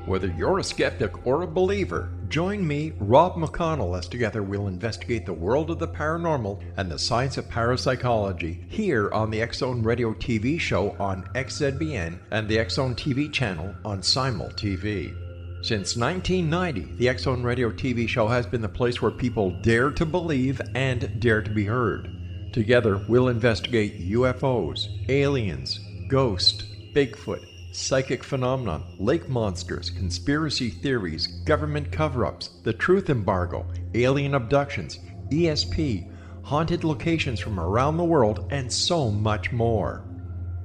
Whether you're a skeptic or a believer, join me, Rob McConnell, as together we'll investigate the world of the paranormal and the science of parapsychology here on the X-Zone Radio TV show on XZBN and the X-Zone TV channel on Simul TV. Since 1990, the X-Zone Radio TV show has been the place where people dare to believe and dare to be heard. Together, we'll investigate UFOs, aliens, ghosts, Bigfoot, psychic phenomenon, lake monsters, conspiracy theories, government cover-ups, the truth embargo, alien abductions, ESP, haunted locations from around the world, and so much more.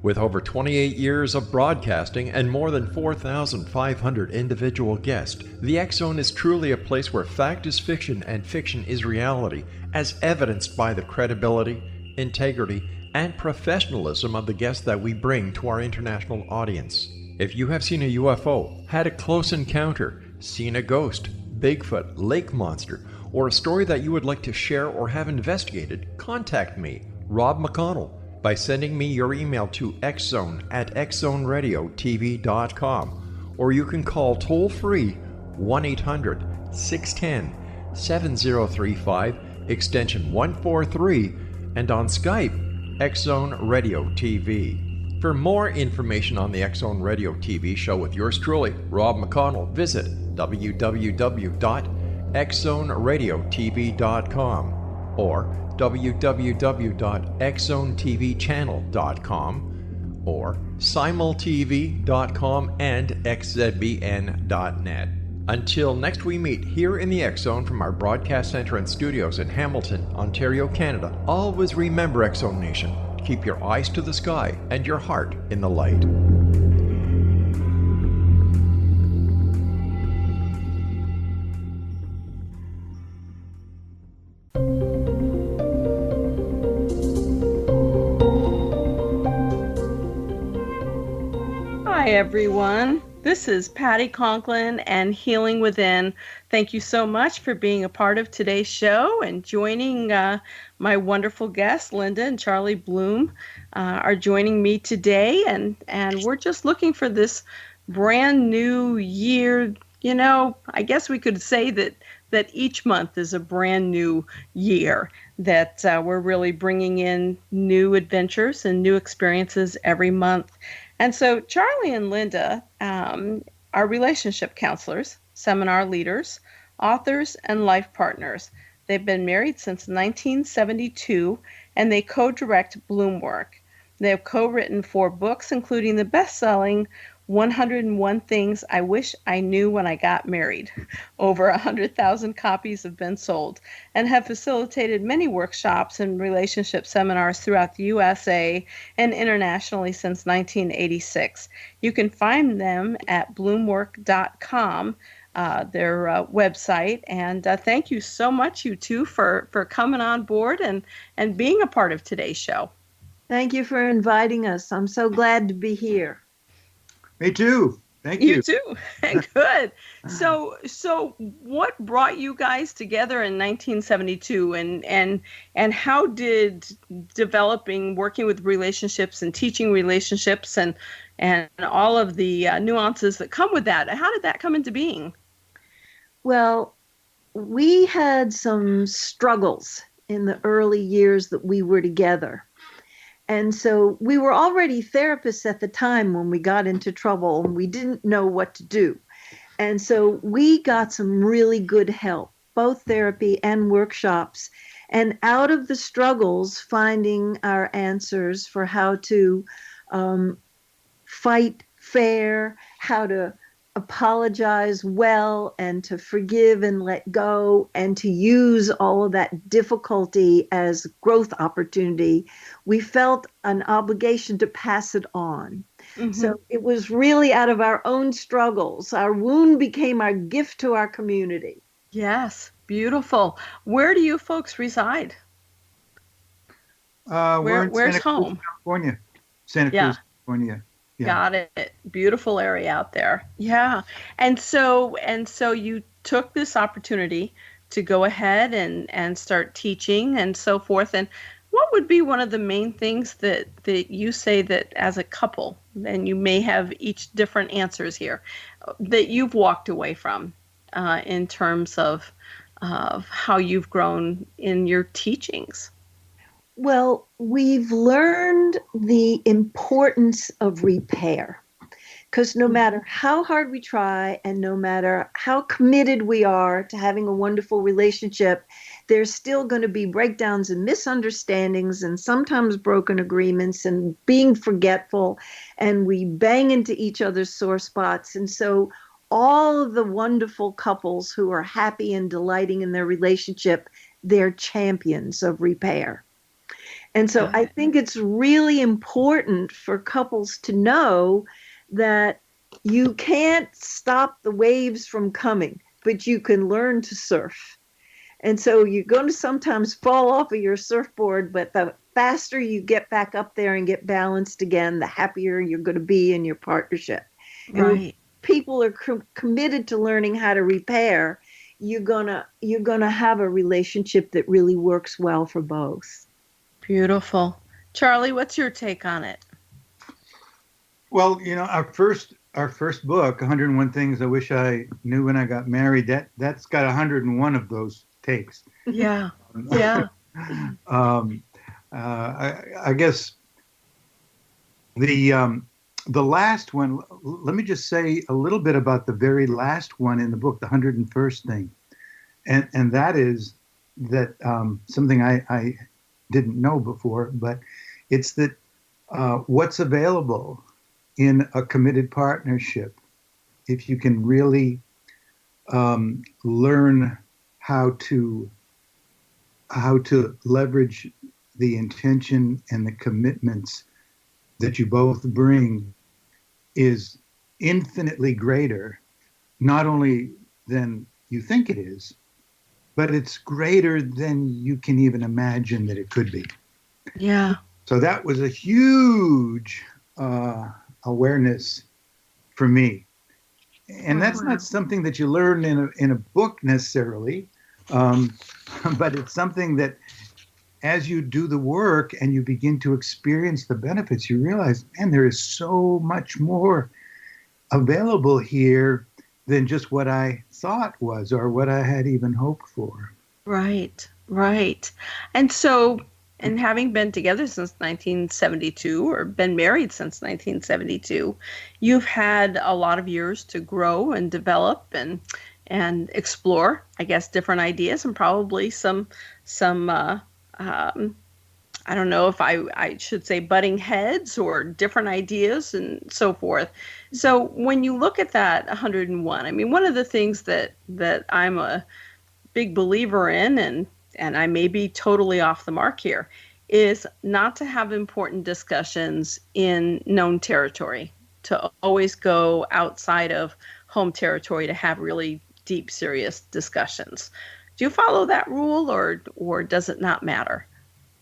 With over 28 years of broadcasting and more than 4,500 individual guests, the X-Zone is truly a place where fact is fiction and fiction is reality, as evidenced by the credibility, integrity, and professionalism of the guests that we bring to our international audience. If you have seen a UFO, had a close encounter, seen a ghost, Bigfoot, lake monster, or a story that you would like to share or have investigated, contact me, Rob McConnell, by sending me your email to xzone@xzoneradiotv.com, or you can call toll-free 1-800-610-7035, extension 143, and on Skype, X-Zone Radio TV. For more information on the X-Zone Radio TV show with yours truly, Rob McConnell, visit www.xzoneradiotv.com or www.xzonetvchannel.com or simultv.com and xzbn.net. Until next we meet here in the X-Zone from our broadcast center and studios in Hamilton, Ontario, Canada, always remember, X-Zone Nation, keep your eyes to the sky and your heart in the light. Hi, everyone. This is Patty Conklin and Healing Within. Thank you so much for being a part of today's show and joining my wonderful guests, Linda and Charlie Bloom, are joining me today. And we're just looking for this brand new year. You know, I guess we could say that each month is a brand new year, that we're really bringing in new adventures and new experiences every month. And so Charlie and Linda are relationship counselors, seminar leaders, authors, and life partners. They've been married since 1972, and they co-direct Bloomwork. They have co-written 4 books, including the best-selling 101 Things I Wish I Knew When I Got Married. Over 100,000 copies have been sold, and have facilitated many workshops and relationship seminars throughout the USA and internationally since 1986. You can find them at bloomwork.com, their website. And thank you so much, you two, for coming on board and being a part of today's show. Thank you for inviting us. I'm so glad to be here. Me too. Thank you. You too. Good. So what brought you guys together in 1972, and how did working with relationships and teaching relationships and all of the nuances that come with that, how did that come into being? Well, we had some struggles in the early years that we were together. And so we were already therapists at the time when we got into trouble, and we didn't know what to do. And so we got some really good help, both therapy and workshops. And out of the struggles, finding our answers for how to fight fair, how to apologize well, and to forgive and let go, and to use all of that difficulty as growth opportunity, we felt an obligation to pass it on. Mm-hmm. So it was really out of our own struggles. Our wound became our gift to our community. Yes, beautiful. Where do you folks reside? We're in where's Santa Cruz, home? California. Santa Cruz, California. Yeah. Got it. Beautiful area out there. Yeah. And so you took this opportunity to go ahead and start teaching and so forth. And What would be one of the main things that you say that as a couple, and you may have each different answers here, that you've walked away from in terms of how you've grown in your teachings? Well, we've learned the importance of repair. Because no matter how hard we try and no matter how committed we are to having a wonderful relationship, there's still going to be breakdowns and misunderstandings and sometimes broken agreements and being forgetful, and we bang into each other's sore spots. And so all of the wonderful couples who are happy and delighting in their relationship, they're champions of repair. And so I think it's really important for couples to know that you can't stop the waves from coming, but you can learn to surf. And so you're going to sometimes fall off of your surfboard, but the faster you get back up there and get balanced again, the happier you're going to be in your partnership. Right. And when people are committed to learning how to repair, you're gonna have a relationship that really works well for both. Beautiful. Charlie, what's your take on it? Well, our first book, 101 Things I Wish I Knew When I Got Married, that's got 101 of those takes. Yeah. Yeah. I guess the last one, let me just say a little bit about the very last one in the book, the 101st thing. And that is that something I didn't know before, but it's that what's available in a committed partnership, if you can really learn how to leverage the intention and the commitments that you both bring, is infinitely greater, not only than you think it is, but it's greater than you can even imagine that it could be. Yeah. So that was a huge awareness for me. And that's not something that you learn in a book necessarily, but it's something that as you do the work and you begin to experience the benefits, you realize, man, there is so much more available here than just what I thought was or what I had even hoped for. Right, right. And so, and having been together since 1972 or been married since 1972, you've had a lot of years to grow and develop and explore, I guess, different ideas and probably some I don't know if I should say butting heads or different ideas and so forth. So when you look at that 101, I mean, one of the things that I'm a big believer in, and I may be totally off the mark here, is not to have important discussions in known territory, to always go outside of home territory to have really deep, serious discussions. Do you follow that rule, or does it not matter?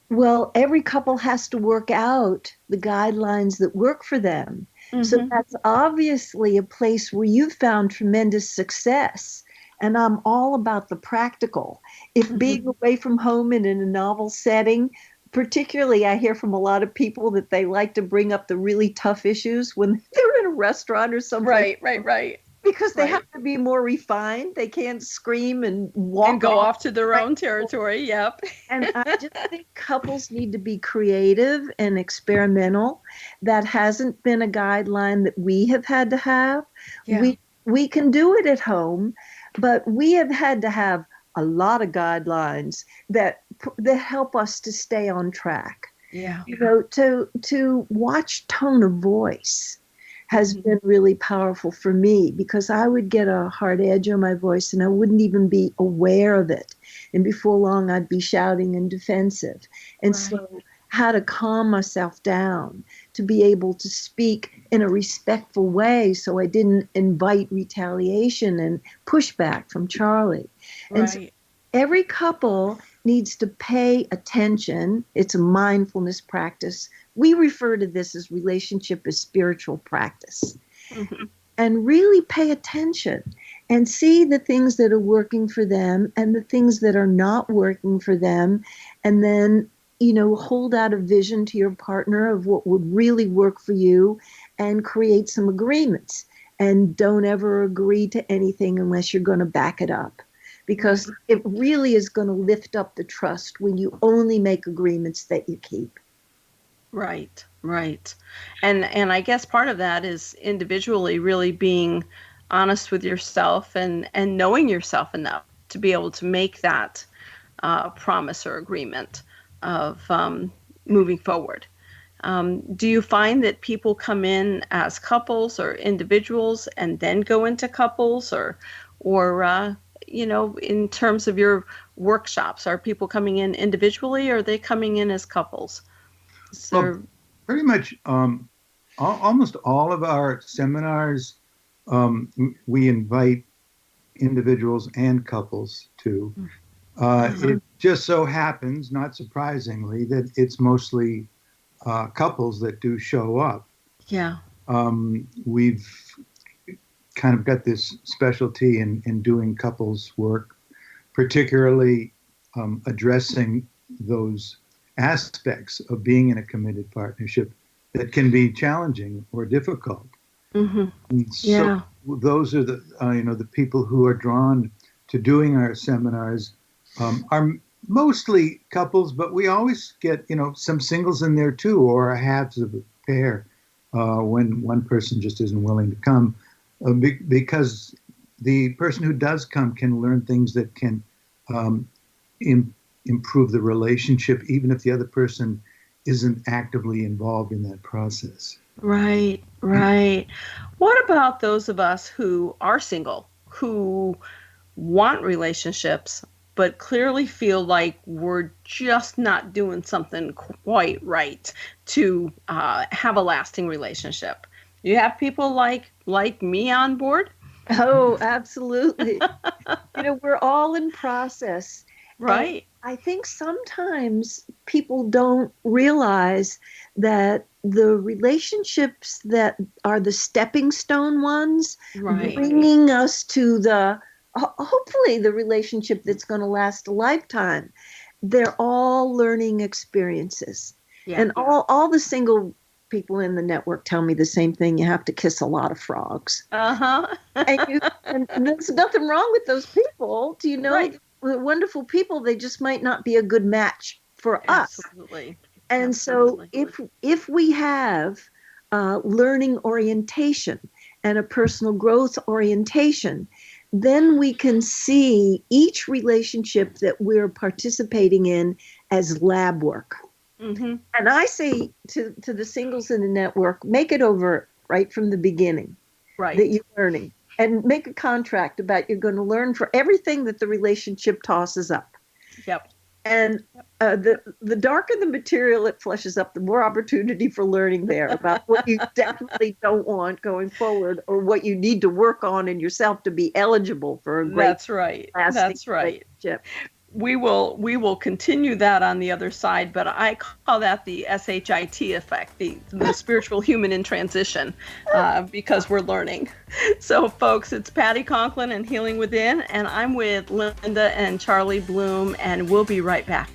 Well, every couple has to work out the guidelines that work for them. Mm-hmm. So that's obviously a place where you've found tremendous success. And I'm all about the practical. If being away from home and in a novel setting, particularly I hear from a lot of people that they like to bring up the really tough issues when they're in a restaurant or something. Right. Because they have to be more refined. They can't scream and walk and go off to their own territory. Yep. And I just think couples need to be creative and experimental. That hasn't been a guideline that we have had to have. Yeah. We can do it at home, but we have had to have a lot of guidelines that help us to stay on track. Yeah. To watch tone of voice has been really powerful for me, because I would get a hard edge on my voice and I wouldn't even be aware of it. And before long, I'd be shouting and defensive. And so how to calm myself down, to be able to speak in a respectful way so I didn't invite retaliation and pushback from Charlie. And so every couple needs to pay attention. It's a mindfulness practice. We refer to this as relationship as spiritual practice. Mm-hmm. And really pay attention and see the things that are working for them and the things that are not working for them. And then hold out a vision to your partner of what would really work for you and create some agreements. And don't ever agree to anything unless you're going to back it up, because it really is going to lift up the trust when you only make agreements that you keep. Right, right. And I guess part of that is individually really being honest with yourself and knowing yourself enough to be able to make that promise or agreement of moving forward. Do you find that people come in as couples or individuals and then go into couples, or in terms of your workshops, are people coming in individually, or are they coming in as couples? Well, pretty much almost all of our seminars, we invite individuals and couples to. It just so happens, not surprisingly, that it's mostly couples that do show up. Yeah. We've kind of got this specialty in doing couples work, particularly addressing those aspects of being in a committed partnership that can be challenging or difficult. And so those are the people who are drawn to doing our seminars are mostly couples, but we always get some singles in there too, or halves of a pair when one person just isn't willing to come, because the person who does come can learn things that can improve the relationship, even if the other person isn't actively involved in that process. Right, right. What about those of us who are single, who want relationships, but clearly feel like we're just not doing something quite right to have a lasting relationship? You have people like me on board? Oh, absolutely. We're all in process. Right. And I think sometimes people don't realize that the relationships that are the stepping stone ones, bringing us to hopefully the relationship that's going to last a lifetime, they're all learning experiences. Yeah. And all the single people in the network tell me the same thing. You have to kiss a lot of frogs. And there's nothing wrong with those people. Do you know? Right. Wonderful people, they just might not be a good match for us. Absolutely. And Absolutely. So if we have learning orientation and a personal growth orientation, then we can see each relationship that we're participating in as lab work. And I say to the singles in the network, make it over right from the beginning, right, that you're learning. And make a contract about you're going to learn for everything that the relationship tosses up. Yep. And the darker the material it fleshes up, the more opportunity for learning there about what you definitely don't want going forward, or what you need to work on in yourself to be eligible for a great, That's right. relationship. We will continue that on the other side, but I call that the SHIT effect, the spiritual human in transition, because we're learning. So, folks, it's Patty Conklin and Healing Within, and I'm with Linda and Charlie Bloom, and we'll be right back.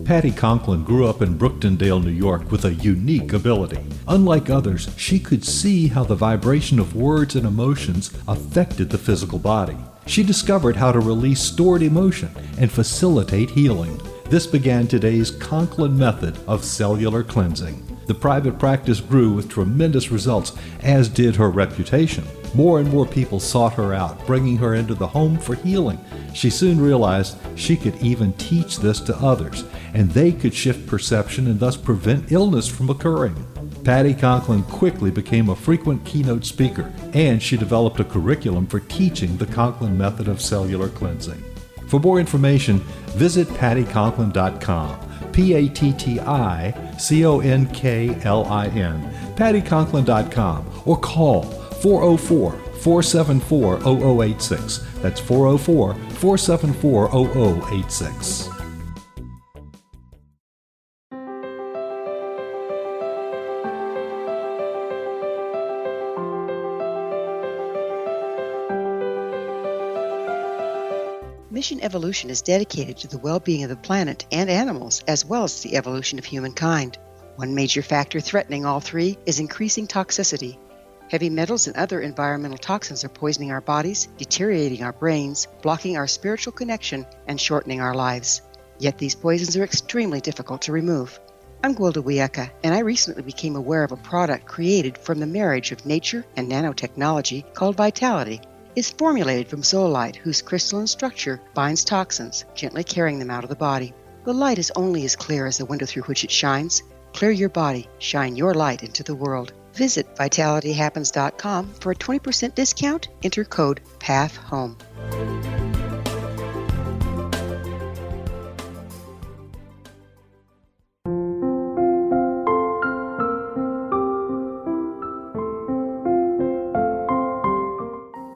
Patty Conklin grew up in Brooktondale, New York, with a unique ability. Unlike others, she could see how the vibration of words and emotions affected the physical body. She discovered how to release stored emotion and facilitate healing. This began today's Conklin method of cellular cleansing. The private practice grew with tremendous results, as did her reputation. More and more people sought her out, bringing her into the home for healing. She soon realized she could even teach this to others, and they could shift perception and thus prevent illness from occurring. Patty Conklin quickly became a frequent keynote speaker, and she developed a curriculum for teaching the Conklin method of cellular cleansing. For more information, visit pattyconklin.com. PattiConklin, PattiConklin.com, or call 404-474-0086. That's 404-474-0086. Mission Evolution is dedicated to the well-being of the planet and animals, as well as the evolution of humankind. One major factor threatening all three is increasing toxicity. Heavy metals and other environmental toxins are poisoning our bodies, deteriorating our brains, blocking our spiritual connection, and shortening our lives. Yet these poisons are extremely difficult to remove. I'm Gwilda Wiyaka, and I recently became aware of a product created from the marriage of nature and nanotechnology called Vitality. It's formulated from zoolite, whose crystalline structure binds toxins, gently carrying them out of the body. The light is only as clear as the window through which it shines. Clear your body, shine your light into the world. Visit vitalityhappens.com for a 20% discount. Enter code PATHHOME.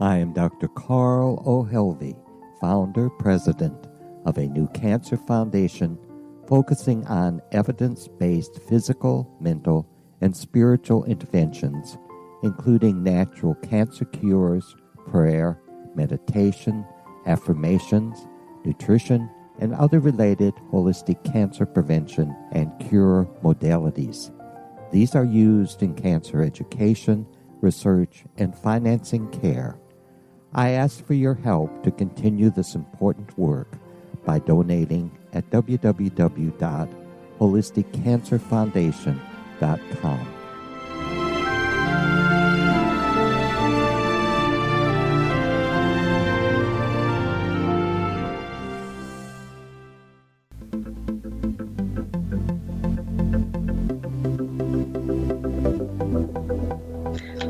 I am Dr. Carl O'Helvey, founder, president of a new cancer foundation focusing on evidence-based physical, mental, and spiritual interventions, including natural cancer cures, prayer, meditation, affirmations, nutrition, and other related holistic cancer prevention and cure modalities. These are used in cancer education, research, and financing care. I ask for your help to continue this important work by donating at www.holisticcancerfoundation.com.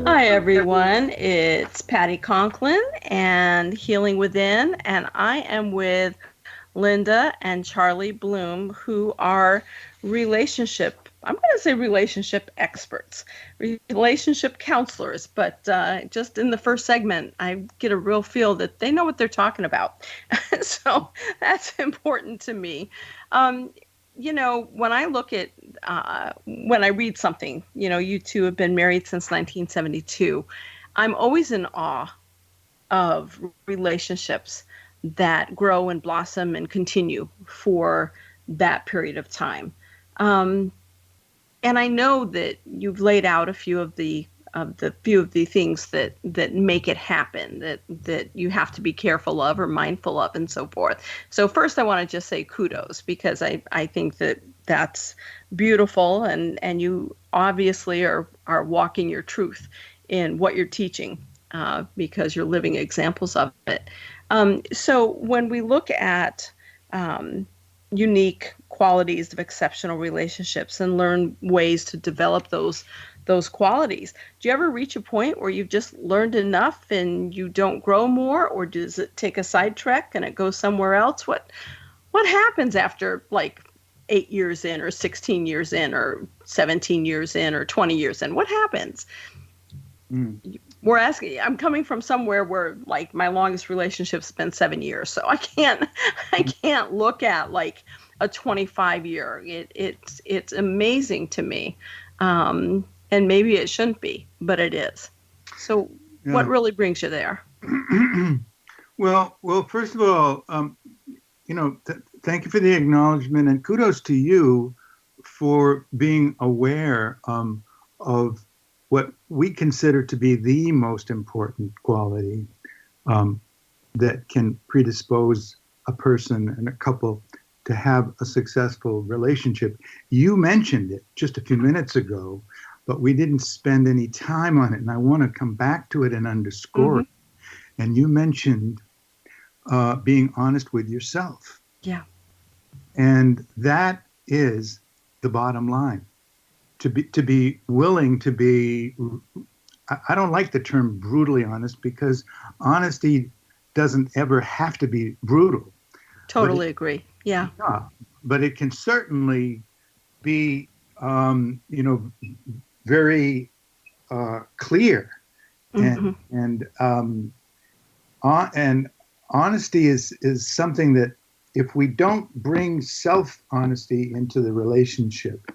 Hi, everyone. It's Patti Conklin and Healing Within, and I am with Linda and Charlie Bloom, who are I'm going to say relationship experts, relationship counselors, but just in the first segment, I get a real feel that they know what they're talking about. So that's important to me. When I look at, when I read something, you two have been married since 1972. I'm always in awe of relationships that grow and blossom and continue for that period of time. And I know that you've laid out a few of the things that make it happen, that you have to be careful of or mindful of and so forth. So first I want to just say kudos, because I think that's beautiful, and you obviously are walking your truth in what you're teaching, because you're living examples of it. So when we look at unique qualities of exceptional relationships and learn ways to develop those qualities, do you ever reach a point where you've just learned enough and you don't grow more, or does it take a sidetrack and it goes somewhere else? What happens after like 8 years in, or 16 years in, or 17 years in, or 20 years in? What happens? We're asking. I'm coming from somewhere where like my longest relationship's been 7 years, so I can't look at like a 25 year. It's amazing to me. And maybe it shouldn't be, but it is. So yeah. What really brings you there? Well, first of all, thank you for the acknowledgement, and kudos to you for being aware of what we consider to be the most important quality that can predispose a person and a couple to have a successful relationship. You mentioned it just a few minutes ago, but we didn't spend any time on it, and I want to come back to it and underscore it. And you mentioned being honest with yourself. Yeah. And that is the bottom line. To be willing to be, I don't like the term brutally honest, because honesty doesn't ever have to be brutal. Totally agree. Yeah. but it can certainly be, very clear, and and honesty is something that if we don't bring self-honesty into the relationship,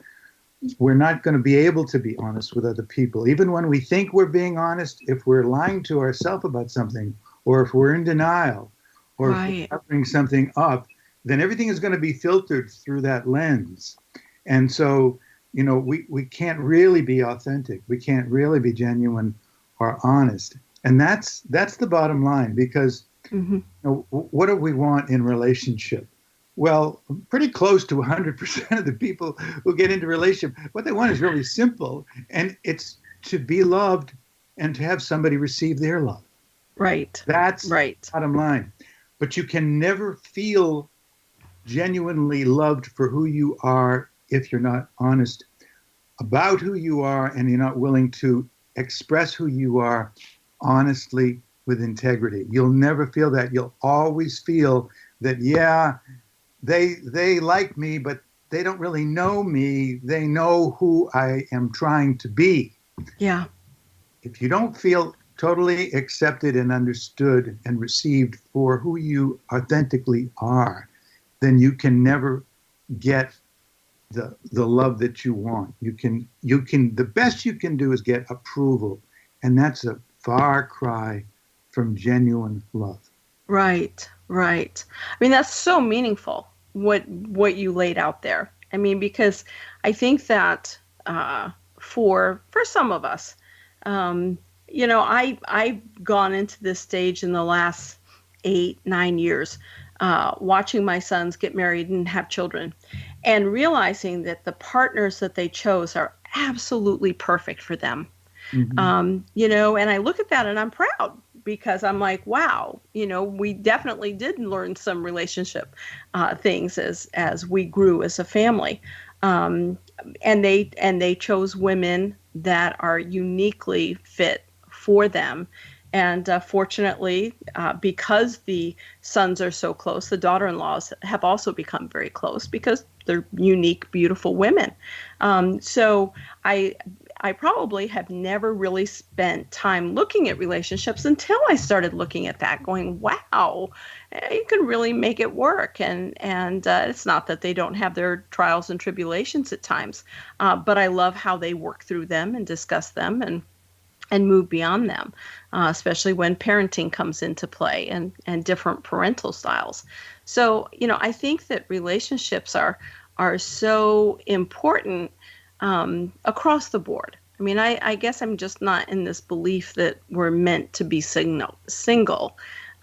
we're not going to be able to be honest with other people. Even when we think we're being honest, if we're lying to ourselves about something, or if we're in denial, or if we're covering something up, then everything is going to be filtered through that lens. And so, we can't really be authentic. We can't really be genuine or honest. And that's the bottom line, because what do we want in relationship? Well, pretty close to 100% of the people who get into relationship, what they want is really simple, and it's to be loved and to have somebody receive their love. Right. That's right. The bottom line. But you can never feel genuinely loved for who you are if you're not honest about who you are, and you're not willing to express who you are honestly with integrity. You'll never feel that. You'll always feel that, they like me, but they don't really know me. They know who I am trying to be. Yeah. If you don't feel totally accepted and understood and received for who you authentically are, then you can never get the love that you want. You can the best you can do is get approval, and that's a far cry from genuine love. Right. I mean, that's so meaningful what you laid out there. I mean, because I think that for some of us, I've gone into this stage in the last 8-9 years, watching my sons get married and have children, and realizing that the partners that they chose are absolutely perfect for them. And I look at that and I'm proud, because I'm like, wow, we definitely did learn some relationship things as we grew as a family. And they chose women that are uniquely fit for them. And fortunately, because the sons are so close, the daughter-in-laws have also become very close because they're unique, beautiful women. So I probably have never really spent time looking at relationships until I started looking at that, going, wow, you can really make it work. And it's not that they don't have their trials and tribulations at times, but I love how they work through them and discuss them and move beyond them, especially when parenting comes into play and different parental styles. So, I think that relationships are so important across the board. I mean, I guess I'm just not in this belief that we're meant to be single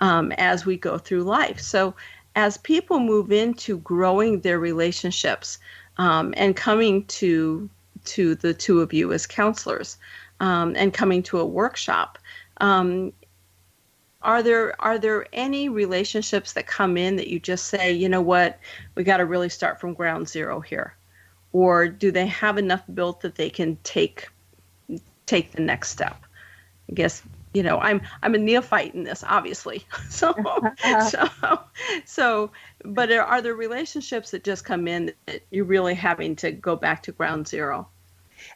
as we go through life. So as people move into growing their relationships and coming to the two of you as counselors, and coming to a workshop, are there any relationships that come in that you just say, you know what, we got to really start from ground zero here? Or do they have enough built that they can take the next step? I guess, I'm a neophyte in this, obviously. So, but are there relationships that just come in that you're really having to go back to ground zero?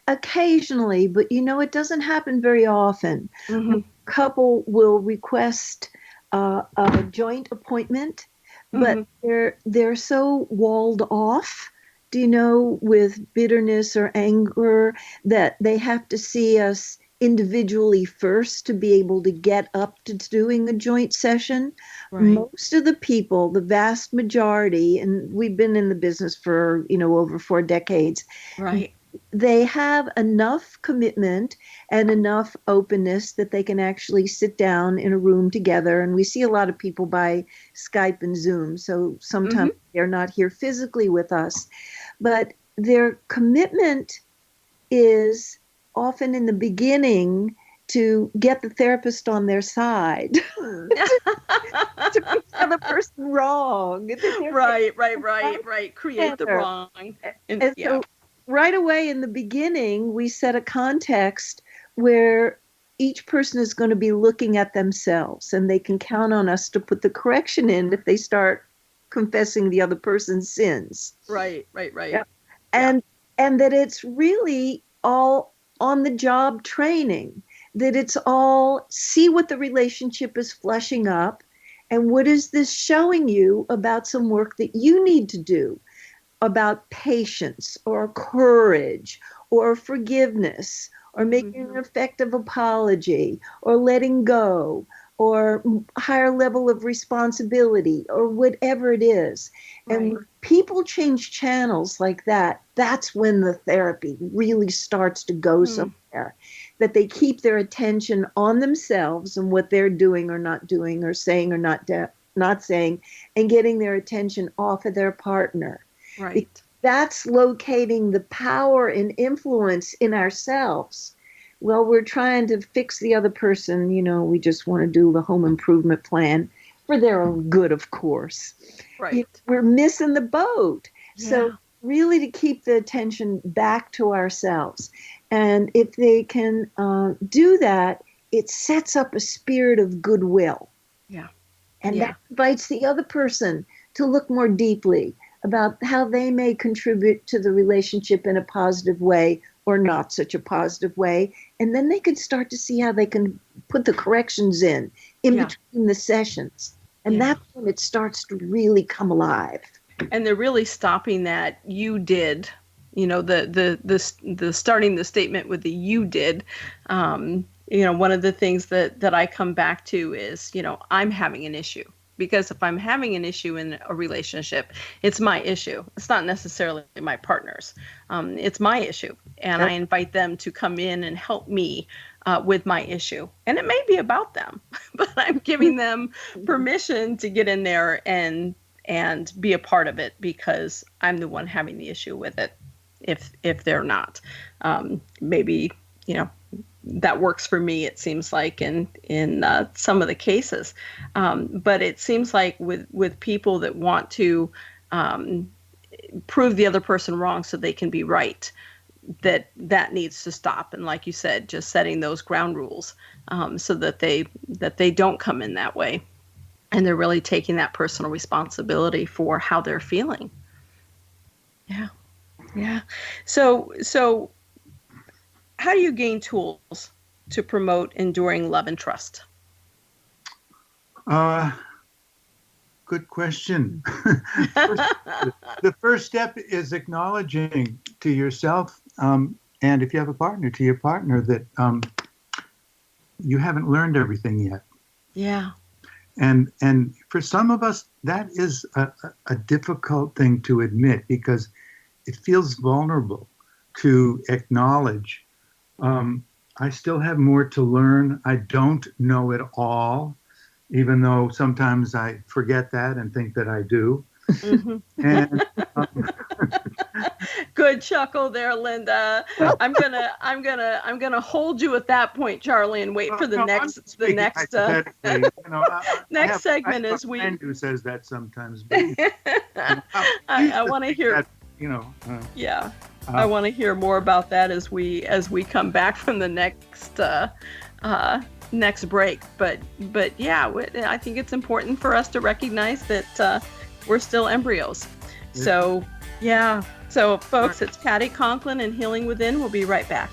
Occasionally, but it doesn't happen very often. A couple will request a joint appointment, but they're so walled off, with bitterness or anger, that they have to see us individually first to be able to get up to doing a joint session. Right. Most of the people, the vast majority, and we've been in the business for, over 4 decades. Right. They have enough commitment and enough openness that they can actually sit down in a room together. And we see a lot of people by Skype and Zoom. So sometimes they're not here physically with us, but their commitment is often in the beginning to get the therapist on their side, to make the other person wrong. Right. Create the wrong. So right away in the beginning, we set a context where each person is going to be looking at themselves, and they can count on us to put the correction in if they start confessing the other person's sins. Right. Yeah. And that it's really all on the job training, that it's all see what the relationship is flushing up and what is this showing you about some work that you need to do about patience or courage or forgiveness or making an effective apology or letting go or higher level of responsibility or whatever it is. Right. And when people change channels like that, that's when the therapy really starts to go somewhere, that they keep their attention on themselves and what they're doing or not doing or saying or not saying, and getting their attention off of their partner. Right. That's locating the power and influence in ourselves. Well, we're trying to fix the other person. We just want to do the home improvement plan for their own good, of course. Right. We're missing the boat. Yeah. So really to keep the attention back to ourselves. And if they can do that, it sets up a spirit of goodwill. Yeah. And that invites the other person to look more deeply about how they may contribute to the relationship in a positive way or not such a positive way. And then they can start to see how they can put the corrections in between the sessions. And that's when it starts to really come alive. And they're really stopping that you did, the starting the statement with the you did. One of the things that I come back to is, I'm having an issue. Because if I'm having an issue in a relationship, it's my issue. It's not necessarily my partner's. It's my issue. And I invite them to come in and help me with my issue. And it may be about them, but I'm giving them permission to get in there and be a part of it because I'm the one having the issue with it. If they're not, maybe, that works for me, it seems like, in some of the cases. But it seems like with people that want to prove the other person wrong so they can be right, that needs to stop. And like you said, just setting those ground rules so that they don't come in that way. And they're really taking that personal responsibility for how they're feeling. Yeah. Yeah. So how do you gain tools to promote enduring love and trust? Good question. The first step is acknowledging to yourself, and if you have a partner, to your partner, that you haven't learned everything yet. Yeah. And for some of us, that is a difficult thing to admit because it feels vulnerable to acknowledge. I still have more to learn. I don't know it all, even though sometimes I forget that and think that I do. Mm-hmm. And good chuckle there, Linda. I'm gonna hold you at that point, Charlie, and wait for the next next segment as we. I have a friend who says that sometimes. But, I want to hear. That, I want to hear more about that as we come back from the next break. But yeah, I think it's important for us to recognize that we're still embryos. Yeah. So yeah. So folks, it's Patty Conklin and Healing Within. We'll be right back.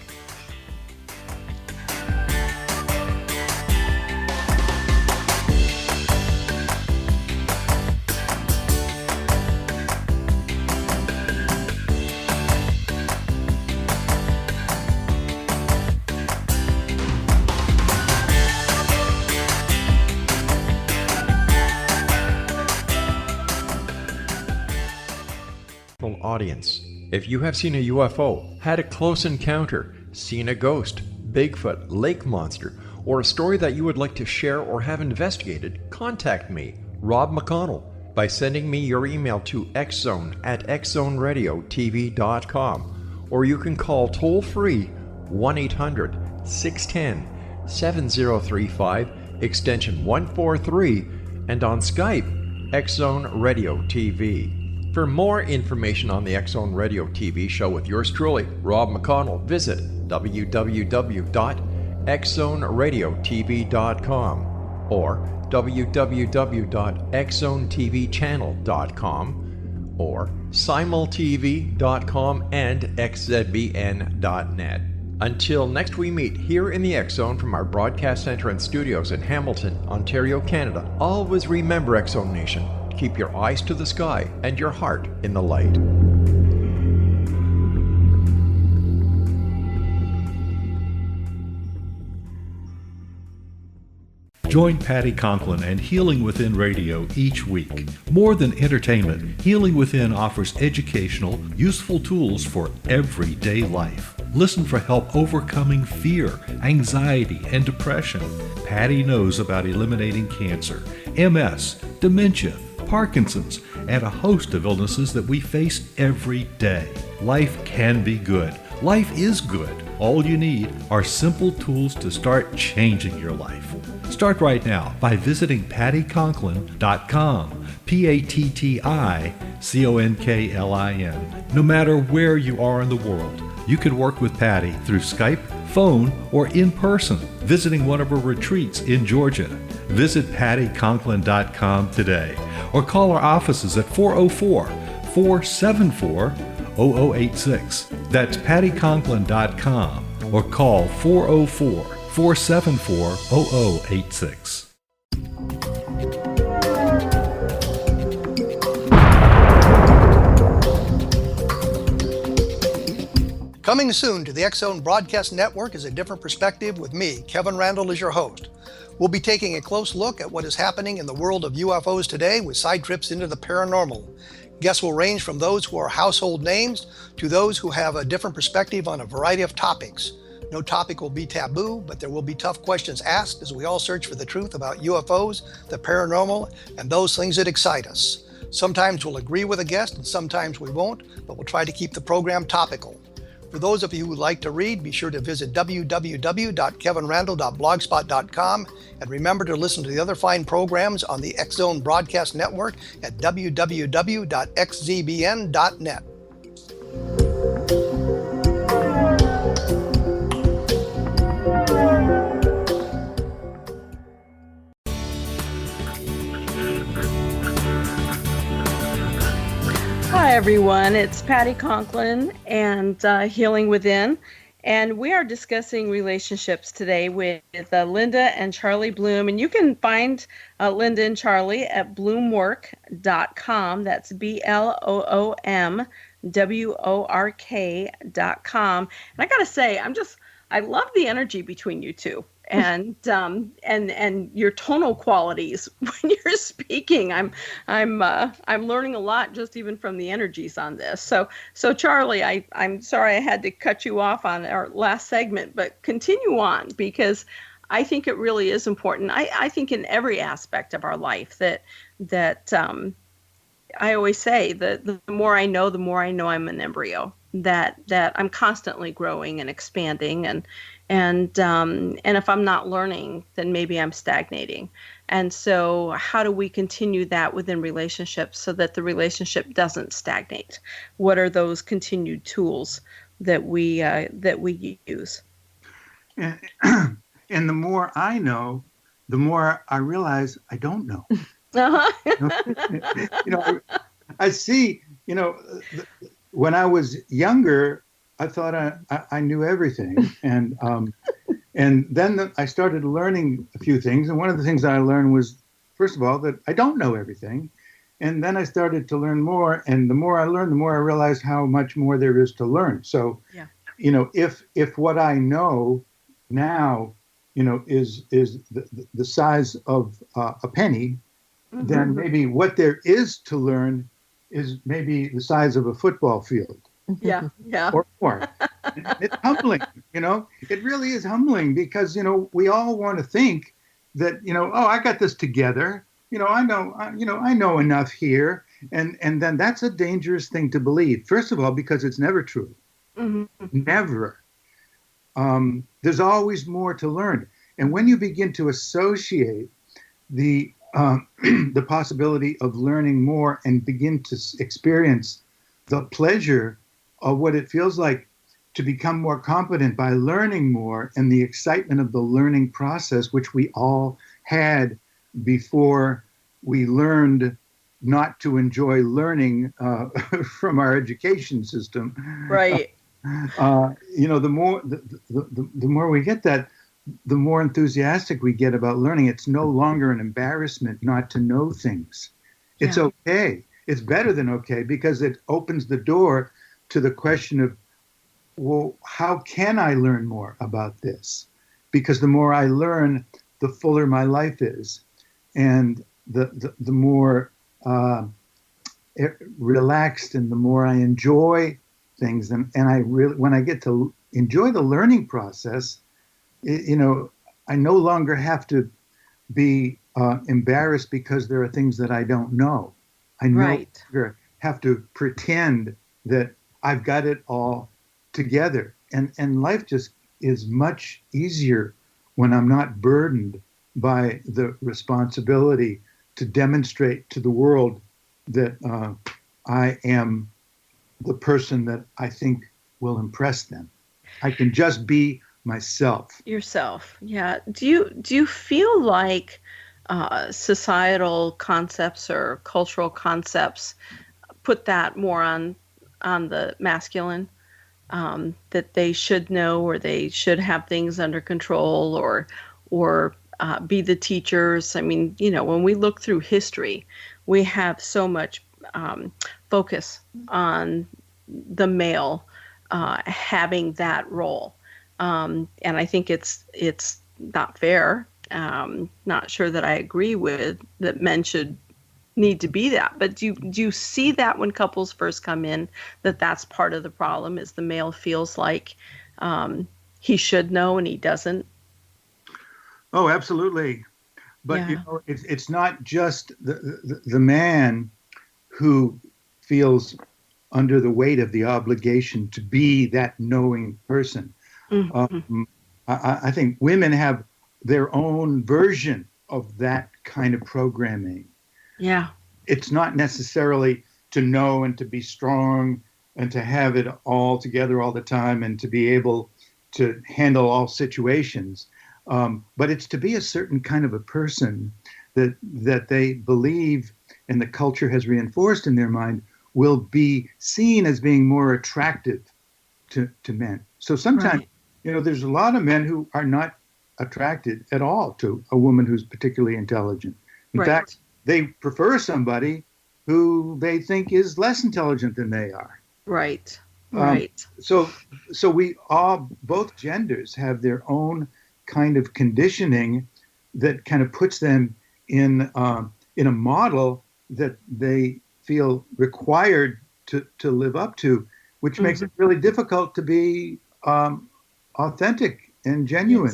Audience. If you have seen a UFO, had a close encounter, seen a ghost, Bigfoot, lake monster, or a story that you would like to share or have investigated, contact me, Rob McConnell, by sending me your email to xzone@xzoneradiotv.com, or you can call toll-free 1-800-610-7035, extension 143, and on Skype, X-Zone Radio TV. For more information on the X-Zone Radio TV show with yours truly, Rob McConnell, visit www.xzoneradiotv.com or www.xzonetvchannel.com, or simultv.com and xzbn.net. Until next we meet here in the X Zone from our broadcast center and studios in Hamilton, Ontario, Canada, always remember, X Zone Nation, keep your eyes to the sky and your heart in the light. Join Patty Conklin and Healing Within Radio each week. More than entertainment, Healing Within offers educational, useful tools for everyday life. Listen for help overcoming fear, anxiety, and depression. Patty knows about eliminating cancer, MS, dementia, Parkinson's, and a host of illnesses that we face every day. Life can be good. Life is good. All you need are simple tools to start changing your life. Start right now by visiting pattyconklin.com, PATTICONKLIN. No matter where you are in the world, you can work with Patty through Skype, phone, or in person, visiting one of her retreats in Georgia. Visit pattyconklin.com today, or call our offices at 404-474-0086. That's pattyconklin.com, or call 404-474-0086. Coming soon to the X Zone Broadcast Network is A Different Perspective with me, Kevin Randall, as your host. We'll be taking a close look at what is happening in the world of UFOs today with side trips into the paranormal. Guests will range from those who are household names to those who have a different perspective on a variety of topics. No topic will be taboo, but there will be tough questions asked as we all search for the truth about UFOs, the paranormal, and those things that excite us. Sometimes we'll agree with a guest and sometimes we won't, but we'll try to keep the program topical. For those of you who would like to read, be sure to visit www.kevinrandall.blogspot.com, and remember to listen to the other fine programs on the X Zone Broadcast Network at www.xzbn.net. Hi, everyone. It's Patty Conklin and Healing Within. And we are discussing relationships today with Linda and Charlie Bloom. And you can find Linda and Charlie at bloomwork.com. That's BLOOMWORK.com. And I got to say, I love the energy between you two. And your tonal qualities when you're speaking. I'm learning a lot just even from the energies on this. So Charlie, I'm sorry I had to cut you off on our last segment, but continue on, because I think it really is important. I think in every aspect of our life that I always say that the more I know I'm an embryo, that I'm constantly growing and expanding, and if I'm not learning, then maybe I'm stagnating. And so how do we continue that within relationships so that the relationship doesn't stagnate? What are those continued tools that we use? And the more I know, the more I realize I don't know. Uh-huh. I see, when I was younger, I thought I knew everything. And then I started learning a few things. And one of the things that I learned was, first of all, that I don't know everything. And then I started to learn more. And the more I learned, the more I realized how much more there is to learn. So, yeah. If what I know now, is the size of a penny, mm-hmm. then maybe what there is to learn is maybe the size of a football field. Yeah. Or more. It's humbling, It really is humbling because, we all want to think that, I got this together. I know enough here. And then that's a dangerous thing to believe. First of all, because it's never true. Mm-hmm. Never. There's always more to learn. And when you begin to associate the possibility of learning more and begin to experience the pleasure of what it feels like to become more competent by learning more, and the excitement of the learning process, which we all had before we learned not to enjoy learning from our education system. Right. The more we get that, the more enthusiastic we get about learning. It's no longer an embarrassment not to know things. It's okay. It's better than okay, because it opens the door to the question of, well, how can I learn more about this? Because the more I learn, the fuller my life is, and the more relaxed and the more I enjoy things. And I really, when I get to enjoy the learning process, I no longer have to be embarrassed because there are things that I don't know. I no longer have to pretend that I've got it all together. And life just is much easier when I'm not burdened by the responsibility to demonstrate to the world that I am the person that I think will impress them. I can just be myself. Yourself, yeah. Do you feel like societal concepts or cultural concepts put that more on the masculine, that they should know, or they should have things under control, or be the teachers? I mean, when we look through history, we have so much focus on the male having that role. And I think it's not fair. Not sure that I agree with that men should need to be that. But do you see that when couples first come in, that's part of the problem, is the male feels like he should know and he doesn't? Oh, absolutely. But it's not just the man who feels under the weight of the obligation to be that knowing person. Mm-hmm. I think women have their own version of that kind of programming. Yeah. It's not necessarily to know and to be strong and to have it all together all the time and to be able to handle all situations. But it's to be a certain kind of a person that they believe, and the culture has reinforced in their mind, will be seen as being more attractive to men. So sometimes, there's a lot of men who are not attracted at all to a woman who's particularly intelligent. In fact, they prefer somebody who they think is less intelligent than they are. Right. So we all, both genders, have their own kind of conditioning that kind of puts them in a model that they feel required to live up to, which makes it really difficult to be authentic and genuine.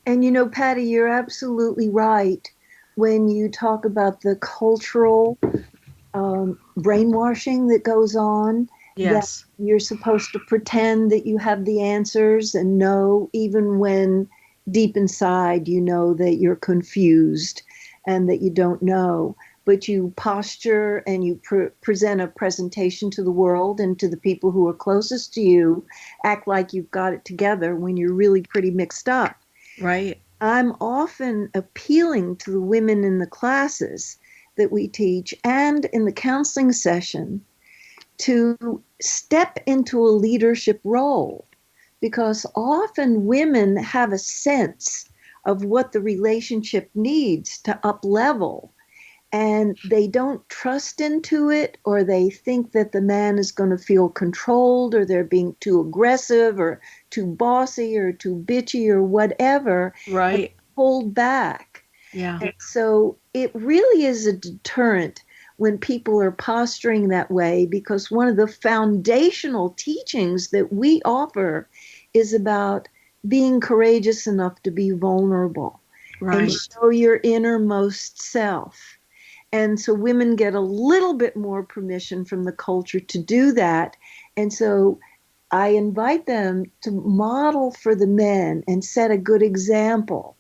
And Patty, you're absolutely right when you talk about the cultural brainwashing that goes on. Yes. That you're supposed to pretend that you have the answers and know, even when deep inside you know that you're confused and that you don't know. But you posture and you present a presentation to the world and to the people who are closest to you, act like you've got it together when you're really pretty mixed up. Right. I'm often appealing to the women in the classes that we teach and in the counseling session to step into a leadership role, because often women have a sense of what the relationship needs to up level, and they don't trust into it, or they think that the man is going to feel controlled, or they're being too aggressive or too bossy or too bitchy or whatever. Right. Hold back. Yeah. And so it really is a deterrent when people are posturing that way, because one of the foundational teachings that we offer is about being courageous enough to be vulnerable and show your innermost self. And so women get a little bit more permission from the culture to do that. And so I invite them to model for the men and set a good example.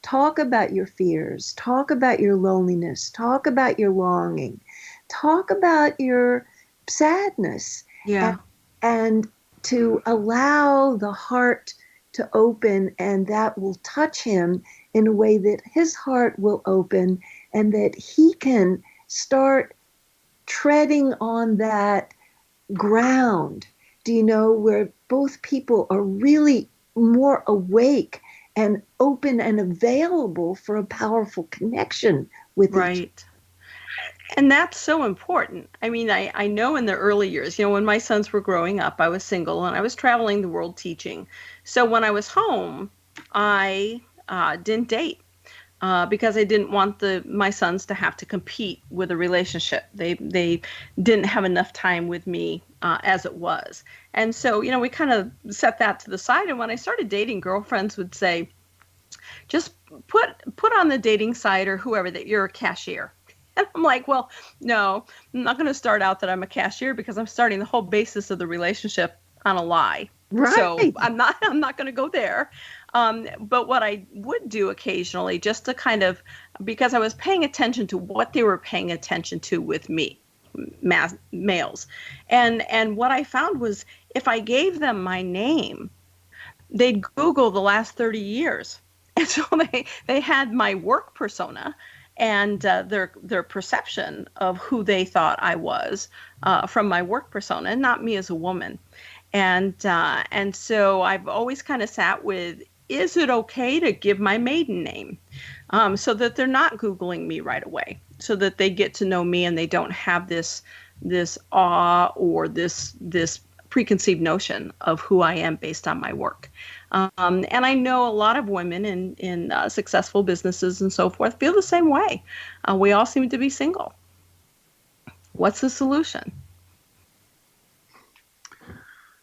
Talk about your fears, talk about your loneliness, talk about your longing, talk about your sadness. Yeah. And to allow the heart to open, and that will touch him in a way that his heart will open and that he can start treading on that ground, where both people are really more awake and open and available for a powerful connection with each other. Right. And that's so important. I mean, I know in the early years, when my sons were growing up, I was single and I was traveling the world teaching. So when I was home, I didn't date because I didn't want my sons to have to compete with a relationship. They didn't have enough time with me as it was. And so, we kind of set that to the side. And when I started dating, girlfriends would say, just put on the dating site or whoever that you're a cashier. And I'm like, well, no, I'm not going to start out that I'm a cashier because I'm starting the whole basis of the relationship on a lie. Right. So I'm not going to go there. But what I would do occasionally, just to kind of, because I was paying attention to what they were paying attention to with me, males. And what I found was if I gave them my name, they'd Google the last 30 years. And so they had my work persona and their perception of who they thought I was from my work persona, and not me as a woman. And so I've always kind of sat with, is it okay to give my maiden name so that they're not Googling me right away, so that they get to know me and they don't have this awe or this preconceived notion of who I am based on my work. And I know a lot of women in successful businesses and so forth feel the same way. We all seem to be single. What's the solution?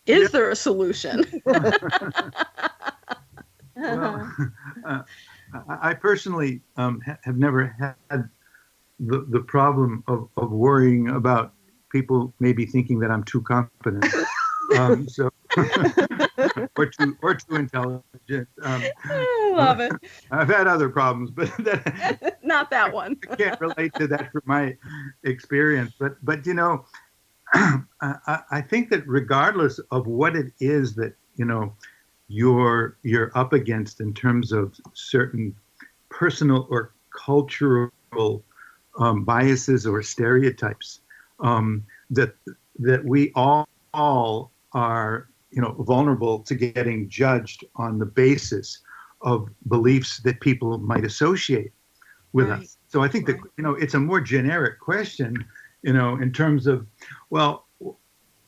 Is there a solution? Well, I personally have never had the problem of worrying about people maybe thinking that I'm too confident. Or too intelligent. I love it. I've had other problems, but not that one. I can't relate to that from my experience. But I think that regardless of what it is that you're up against in terms of certain personal or cultural biases or stereotypes, that we all are vulnerable to getting judged on the basis of beliefs that people might associate with us. So I think that it's a more generic question, in terms of, well,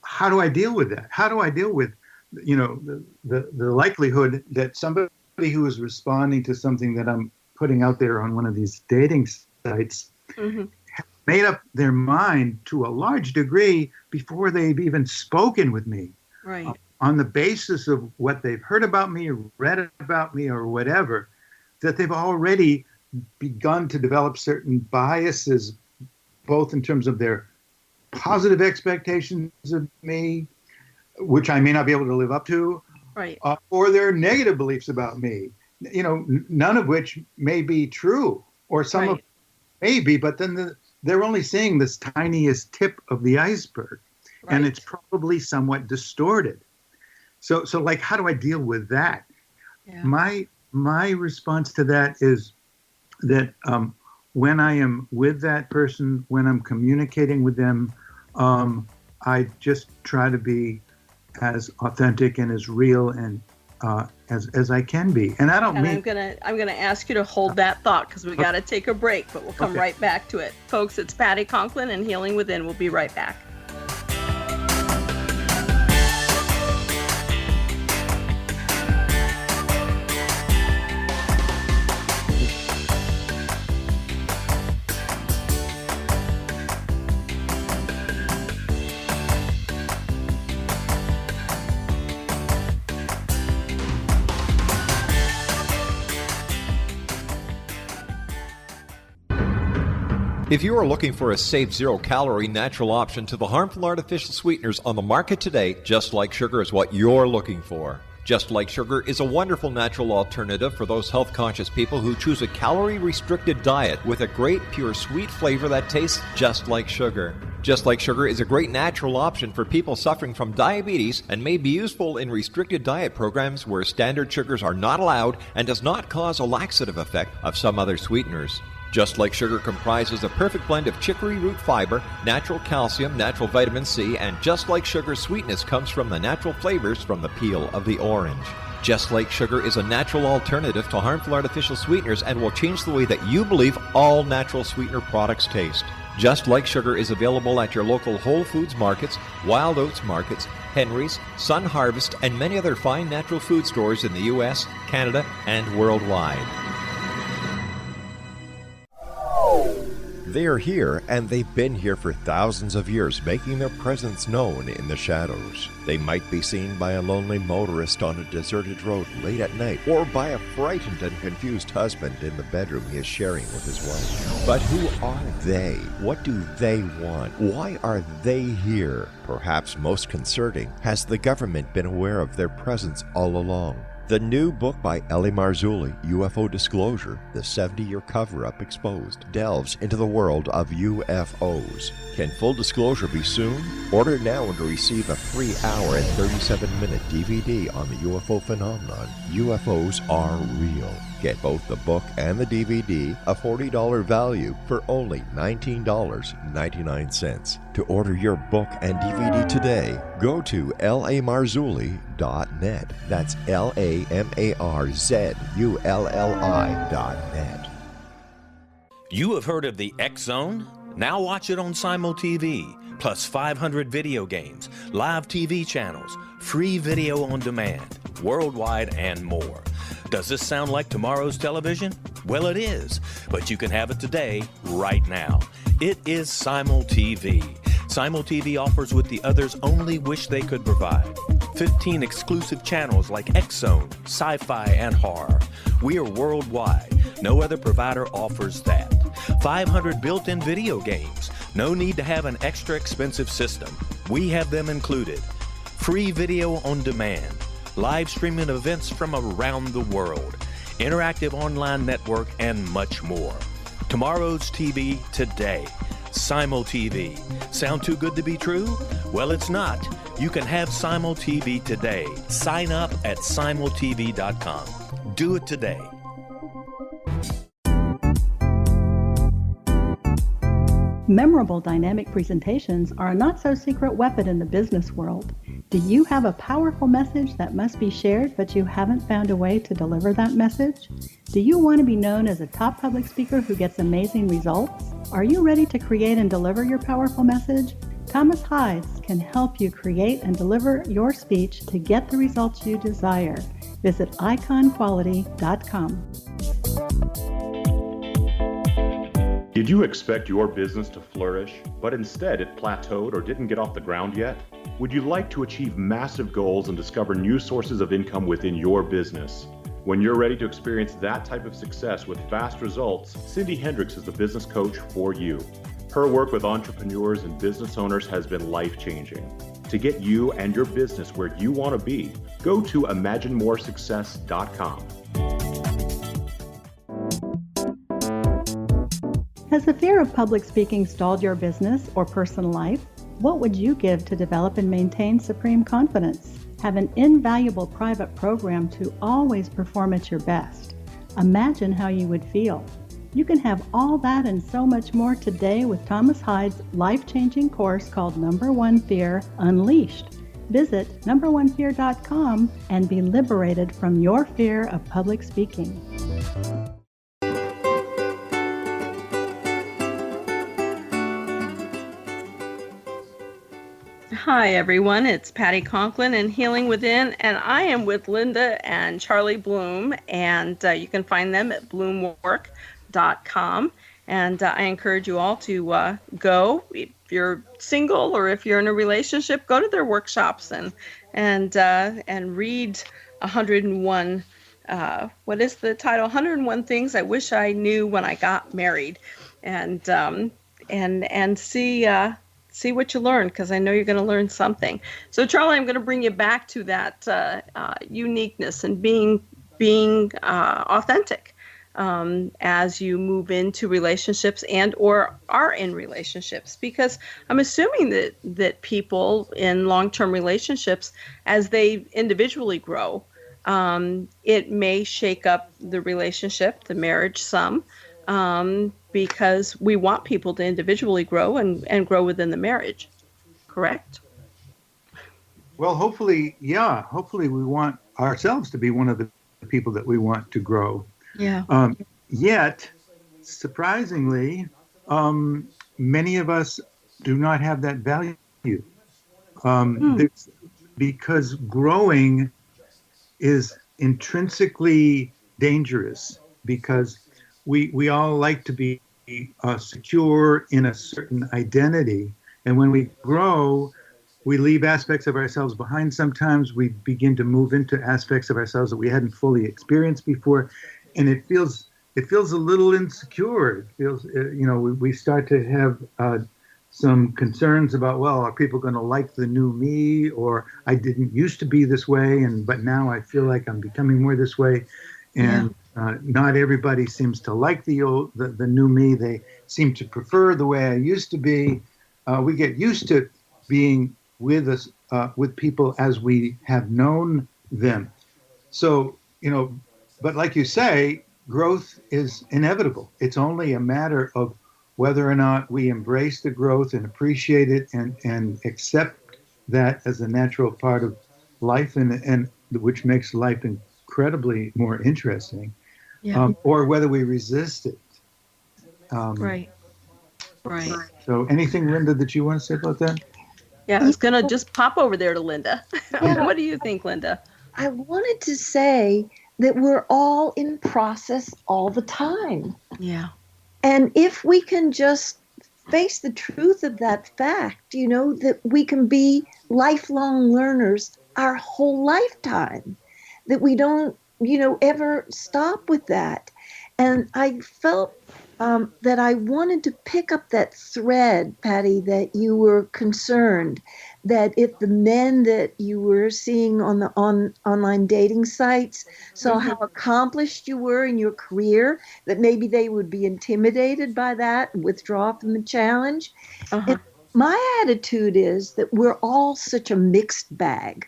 how do I deal with that? How do I deal with the likelihood that somebody who is responding to something that I'm putting out there on one of these dating sites made up their mind to a large degree before they've even spoken with me, right? On the basis of what they've heard about me or read about me or whatever, that they've already begun to develop certain biases, both in terms of their positive expectations of me, which I may not be able to live up to, right? Or their negative beliefs about me, none of which may be true, or some of may be, but then they're only seeing this tiniest tip of the iceberg, and it's probably somewhat distorted. So like, how do I deal with that? Yeah. My response to that is that when I am with that person, when I'm communicating with them, I just try to be as authentic and as real and as I can be. And I don't mean... I'm gonna ask you to hold that thought because we got to take a break, but we'll come right back to it. Folks, it's Patty Conklin and Healing Within. We'll be right back. If you are looking for a safe, zero-calorie natural option to the harmful artificial sweeteners on the market today, Just Like Sugar is what you're looking for. Just Like Sugar is a wonderful natural alternative for those health-conscious people who choose a calorie-restricted diet with a great, pure, sweet flavor that tastes just like sugar. Just Like Sugar is a great natural option for people suffering from diabetes and may be useful in restricted diet programs where standard sugars are not allowed and does not cause a laxative effect of some other sweeteners. Just Like Sugar comprises a perfect blend of chicory root fiber, natural calcium, natural vitamin C, and Just Like Sugar's sweetness comes from the natural flavors from the peel of the orange. Just Like Sugar is a natural alternative to harmful artificial sweeteners and will change the way that you believe all natural sweetener products taste. Just Like Sugar is available at your local Whole Foods markets, Wild Oats markets, Henry's, Sun Harvest, and many other fine natural food stores in the U.S., Canada, and worldwide. They are here, and they've been here for thousands of years, making their presence known in the shadows. They might be seen by a lonely motorist on a deserted road late at night, or by a frightened and confused husband in the bedroom he is sharing with his wife. But who are they? What do they want? Why are they here? Perhaps most concerning, has the government been aware of their presence all along? The new book by Ellie Marzulli, UFO Disclosure, the 70-year cover-up exposed, delves into the world of UFOs. Can full disclosure be soon? Order now and receive a free hour and 37-minute DVD on the UFO phenomenon. UFOs are real. Get both the book and the DVD, a $40 value, for only $19.99. To order your book and DVD today, go to lamarzulli.net. That's LAMARZULLI.net. You have heard of the X Zone? Now watch it on Simul TV, plus 500 video games, live TV channels, free video on demand, worldwide, and more. Does this sound like tomorrow's television? Well, it is, but you can have it today, right now. It is Simul TV. Simul TV offers what the others only wish they could provide. 15 exclusive channels like X Zone, sci-fi, and horror. We are worldwide. No other provider offers that. 500 built-in video games. No need to have an extra expensive system. We have them included. Free video on demand. Live streaming events from around the world, interactive online network, and much more. Tomorrow's TV today. Simul TV. Sound too good to be true? Well, it's not. You can have Simul TV today. Sign up at simultv.com. Do it today. Memorable dynamic presentations are a not-so-secret weapon in the business world. Do you have a powerful message that must be shared, but you haven't found a way to deliver that message? Do you want to be known as a top public speaker who gets amazing results? Are you ready to create and deliver your powerful message? Thomas Hides can help you create and deliver your speech to get the results you desire. Visit iconquality.com. Did you expect your business to flourish, but instead it plateaued or didn't get off the ground yet? Would you like to achieve massive goals and discover new sources of income within your business? When you're ready to experience that type of success with fast results, Cindy Hendricks is the business coach for you. Her work with entrepreneurs and business owners has been life-changing. To get you and your business where you want to be, go to imaginemoresuccess.com. Has the fear of public speaking stalled your business or personal life? What would you give to develop and maintain supreme confidence? Have an invaluable private program to always perform at your best. Imagine how you would feel. You can have all that and so much more today with Thomas Hides' life-changing course called Number One Fear Unleashed. Visit numberonefear.com and be liberated from your fear of public speaking. Hi, everyone. It's Patty Conklin and Healing Within, and I am with Linda and Charlie Bloom, and you can find them at bloomwork.com. And I encourage you all to go. If you're single or if you're in a relationship, go to their workshops and read 101. What is the title? 101 Things I Wish I Knew When I Got Married, and see. see what you learn, because I know you're going to learn something. So, Charlie, I'm going to bring you back to that uniqueness and being authentic as you move into relationships and or are in relationships, because I'm assuming that people in long-term relationships, as they individually grow, it may shake up the relationship, the marriage some, because we want people to individually grow and grow within the marriage. Correct? Well, hopefully, yeah. Hopefully, we want ourselves to be one of the people that we want to grow. Yeah. Yet, surprisingly, many of us do not have that value. Because growing is intrinsically dangerous, because we all like to be secure in a certain identity. And when we grow, we leave aspects of ourselves behind. Sometimes we begin to move into aspects of ourselves that we hadn't fully experienced before. And it feels a little insecure. It feels, we start to have some concerns about, well, are people going to like the new me? Or I didn't used to be this way, but now I feel like I'm becoming more this way. And not everybody seems to like the new me. They seem to prefer the way I used to be. We get used to being with people as we have known them. So, but like you say, growth is inevitable. It's only a matter of whether or not we embrace the growth and appreciate it and accept that as a natural part of life, and which makes life incredibly more interesting, or whether we resist it. Right. So anything, Linda, that you want to say about that? Yeah, I was going to just pop over there to Linda. What do you think, Linda? I wanted to say that we're all in process all the time. Yeah. And if we can just face the truth of that fact, that we can be lifelong learners our whole lifetime, that we don't, ever stop with that. And I felt that I wanted to pick up that thread, Patty, that you were concerned that if the men that you were seeing on the online dating sites saw how accomplished you were in your career, that maybe they would be intimidated by that and withdraw from the challenge. And my attitude is that we're all such a mixed bag.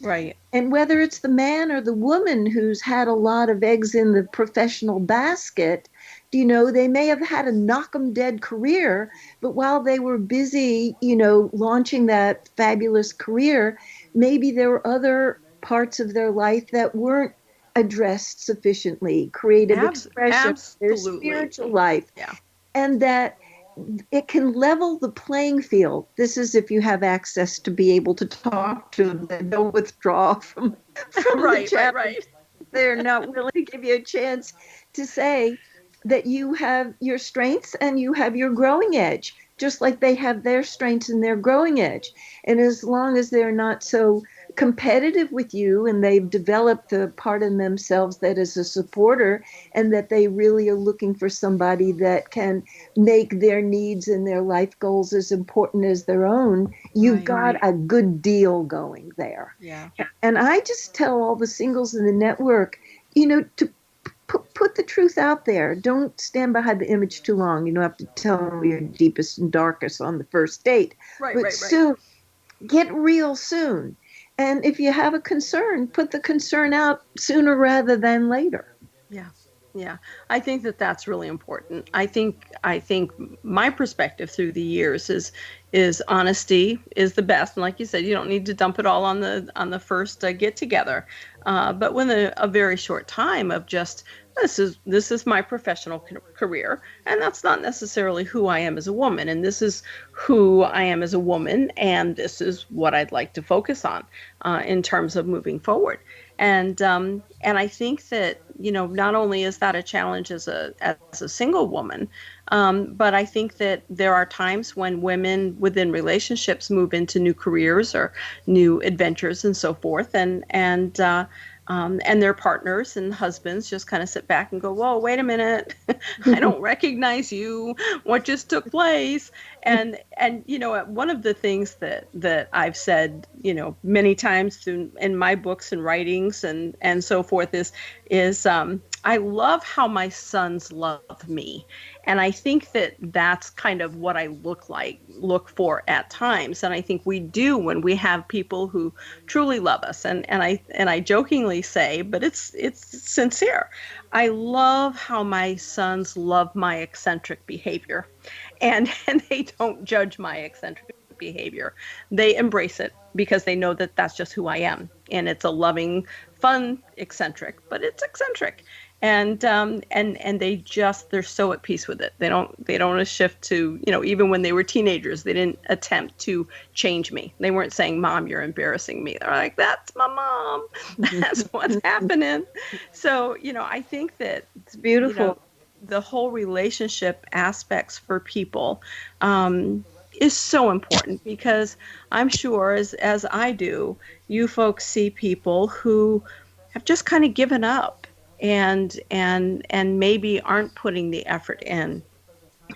Right. And whether it's the man or the woman who's had a lot of eggs in the professional basket, they may have had a knock 'em dead career, but while they were busy, launching that fabulous career, maybe there were other parts of their life that weren't addressed sufficiently, creative expression, their spiritual life, and that it can level the playing field. This is if you have access to be able to talk to them and don't withdraw from the chat. Right. They're not willing to give you a chance to say that you have your strengths and you have your growing edge, just like they have their strengths and their growing edge. And as long as they're not so competitive with you and they've developed the part in themselves that is a supporter, and that they really are looking for somebody that can make their needs and their life goals as important as their own, you've got a good deal going there. Yeah. And I just tell all the singles in the network, to put the truth out there. Don't stand behind the image too long. You don't have to tell your deepest and darkest on the first date. But soon, get real soon. And if you have a concern, put the concern out sooner rather than later. Yeah. I think that that's really important. I think my perspective through the years is honesty is the best. And like you said, you don't need to dump it all on the first get together. But when a very short time of just, this is my professional career, and that's not necessarily who I am as a woman, and this is who I am as a woman, and this is what I'd like to focus on in terms of moving forward. And I think that, not only is that a challenge as a single woman, but I think that there are times when women within relationships move into new careers or new adventures and so forth. And and their partners and husbands just kind of sit back and go, whoa, wait a minute. I don't recognize you. What just took place? And one of the things that I've said, many times in my books and writings and so forth is I love how my sons love me. And I think that that's kind of what I look for at times. And I think we do when we have people who truly love us. And I jokingly say, but it's sincere. I love how my sons love my eccentric behavior, and they don't judge my eccentric behavior. They embrace it because they know that that's just who I am. And it's a loving, fun eccentric, but it's eccentric. And they're so at peace with it. They don't shift to, even when they were teenagers, they didn't attempt to change me. They weren't saying, Mom, you're embarrassing me. They're like, that's my mom. That's what's happening. So, I think that it's beautiful. The whole relationship aspects for people is so important, because I'm sure as I do, you folks see people who have just kind of given up and maybe aren't putting the effort in.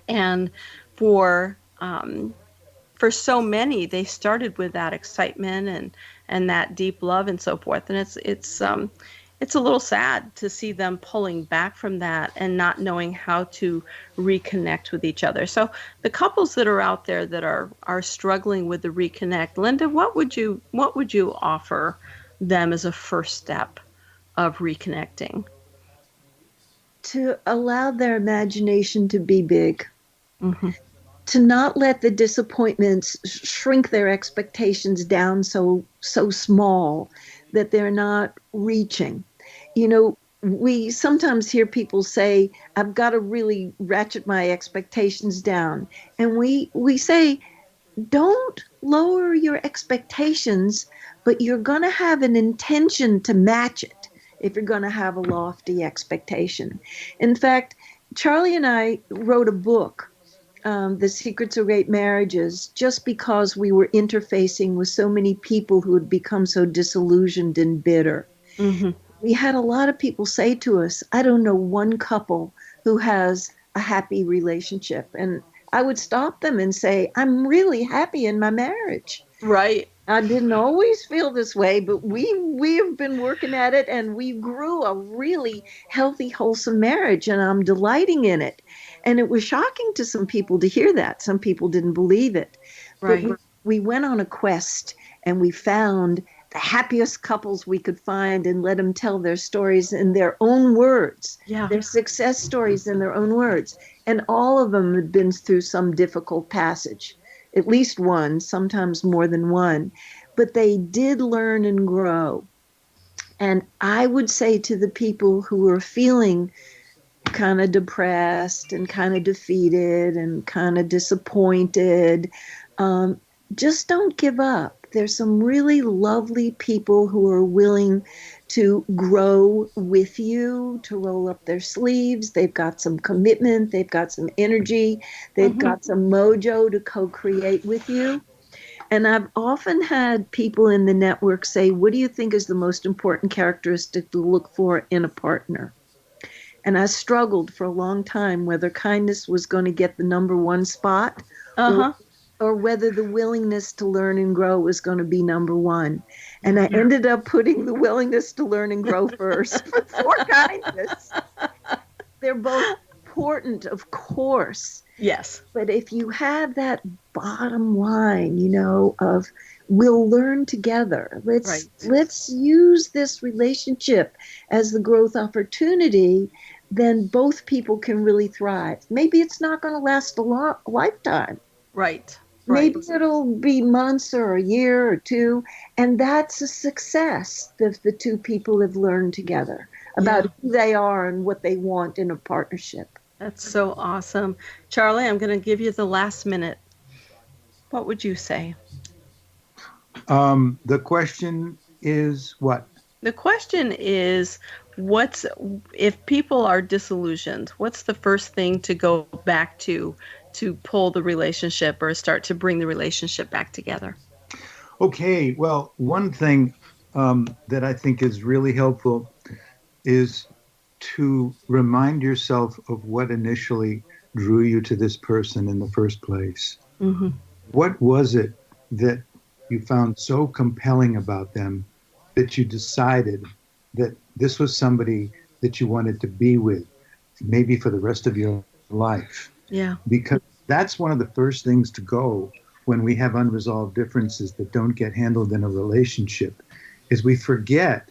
And for so many, they started with that excitement and that deep love and so forth. And it's a little sad to see them pulling back from that and not knowing how to reconnect with each other. So the couples that are out there that are struggling with the reconnect, Linda, what would you offer them as a first step of reconnecting? To allow their imagination to be big. Mm-hmm. To not let the disappointments shrink their expectations down so small that they're not reaching. We sometimes hear people say, I've got to really ratchet my expectations down. And we say, don't lower your expectations, but you're going to have an intention to match it if you're going to have a lofty expectation. In fact, Charlie and I wrote a book, The Secrets of Great Marriages, just because we were interfacing with so many people who had become so disillusioned and bitter. Mm-hmm. We had a lot of people say to us, I don't know one couple who has a happy relationship. And I would stop them and say, I'm really happy in my marriage. Right. I didn't always feel this way, but we have been working at it, and we grew a really healthy, wholesome marriage, and I'm delighting in it. And it was shocking to some people to hear that. Some people didn't believe it. Right. But we went on a quest, and we found the happiest couples we could find and let them tell their stories in their own words, their success stories in their own words. And all of them had been through some difficult passage. At least one, sometimes more than one, but they did learn and grow. And I would say to the people who are feeling kind of depressed and kind of defeated and kind of disappointed, just don't give up. There's some really lovely people who are willing to grow with you, to roll up their sleeves. They've got some commitment. They've got some energy. They've got some mojo to co-create with you. And I've often had people in the network say, what do you think is the most important characteristic to look for in a partner? And I struggled for a long time whether kindness was going to get the number one spot or whether the willingness to learn and grow was going to be number one. And I ended up putting the willingness to learn and grow first before kindness. They're both important, of course. Yes. But if you have that bottom line, of we'll learn together. Let's use this relationship as the growth opportunity, then both people can really thrive. Maybe it's not going to last a lifetime. Right. Maybe it'll be months or a year or two, and that's a success if the two people have learned together about who they are and what they want in a partnership. That's so awesome. Charlie, I'm going to give you the last minute. What would you say? The question is what? The question is, if people are disillusioned, what's the first thing to go back to pull the relationship or start to bring the relationship back together? Okay, well, one thing that I think is really helpful is to remind yourself of what initially drew you to this person in the first place. Mm-hmm. What was it that you found so compelling about them that you decided that this was somebody that you wanted to be with, maybe for the rest of your life? Yeah. Because that's one of the first things to go when we have unresolved differences that don't get handled in a relationship, is we forget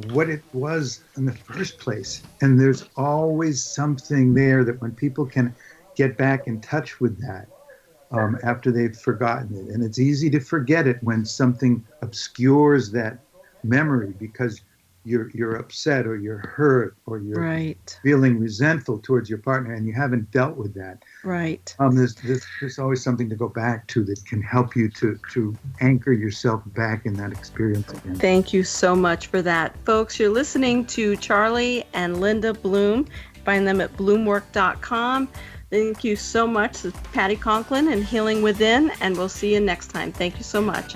what it was in the first place. And there's always something there that when people can get back in touch with that after they've forgotten it. And it's easy to forget it when something obscures that memory because you're upset or you're hurt or you're right. feeling resentful towards your partner and you haven't dealt with that. Right. There's always something to go back to that can help you to anchor yourself back in that experience again. Thank you so much for that. Folks, you're listening to Charlie and Linda Bloom. Find them at bloomwork.com. Thank you so much. This is Patty Conklin and Healing Within, and we'll see you next time. Thank you so much.